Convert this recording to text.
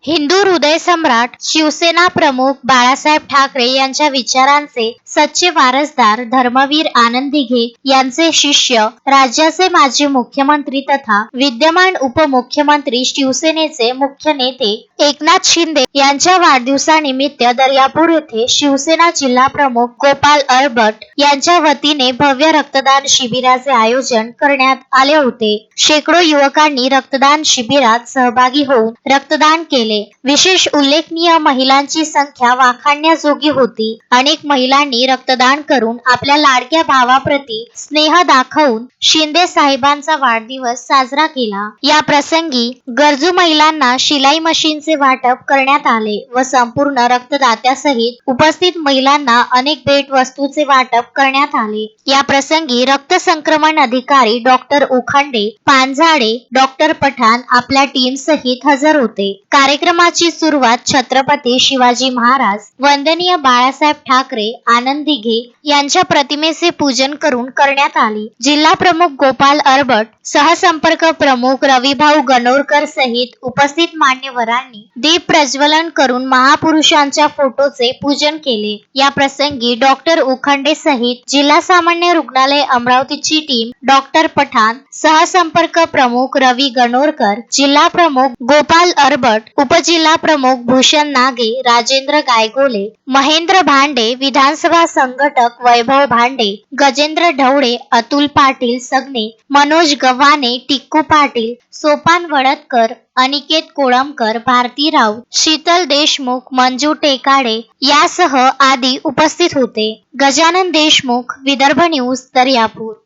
हिंदू हृदय सम्राट शिवसेना प्रमुख बाळासाहेब ठाकरे यांच्या विचारांचे सच्चे वारसदार धर्मवीर आनंद दिघे यांचे शिष्य, राज्याचे माजी मुख्यमंत्री तथा विद्यमान उपमुख्यमंत्री शिवसेनेचे मुख्य नेते एकनाथ शिंदे यांच्या वाढदिवसानिमित्त दर्यापूर येथे शिवसेना जिल्हा प्रमुख गोपाल अरबट यांच्या वतीने भव्य रक्तदान शिबिराचे आयोजन करण्यात आले होते. शेकडो युवकांनी रक्तदान शिबिरात सहभागी होऊन रक्तदान केले. विशेष उल्लेखनीय महिलांची संख्या वाखाणण्याजोगी होती. अनेक महिलांनी रक्तदान करून आपल्या लाडक्या भावाप्रती स्नेह दाखवून शिंदे साहेबांचा वाढदिवस साजरा केला. या प्रसंगी गरजू महिलांना शिलाई मशीनचे वाटप करण्यात आले व संपूर्ण रक्तदात्यासहित उपस्थित महिलांना अनेक भेटवस्तूचे वाटप करण्यात आले. या प्रसंगी रक्त संक्रमण अधिकारी डॉक्टर उखंडे, पानझाडे, डॉक्टर पठाण आपल्या टीम सहित हजर होते. कार्यक्रमाची सुरुवात छत्रपती शिवाजी महाराज, वंदनीय बाळासाहेब ठाकरे, आनंद दिघे यांच्या प्रतिमेचे पूजन करून करण्यात आली. जिल्हा प्रमुख गोपाल अरबट, सहसंपर्क प्रमुख रविभाऊ गणोरकर सहित उपस्थित मान्यवरांनी दीप प्रज्वलन करून महापुरुषांच्या फोटोचे पूजन केले. या प्रसंगी डॉक्टर उखंडे सहित जिल्हा सामान्य रुग्णालय अमरावतीची टीम, डॉक्टर पठाण, सहसंपर्क प्रमुख रवी गणोरकर, जिल्हा प्रमुख गोपाल अरबट, उपजिल्हा प्रमुख भूषण नागे, राजेंद्र गायगोले, महेंद्र भांडे, विधानसभा संघटक वैभव भांडे, गजेंद्र ढवळे, अतुल पाटील सगने, मनोज गव्हाणे, टिक्कू पाटील, सोपान वडतकर, अनिकेत कोळंबकर, भारती राऊत, शीतल देशमुख, मंजू टेकाडे यासह आदी उपस्थित होते. गजानन देशमुख, विदर्भ न्यूज, दर्यापूर.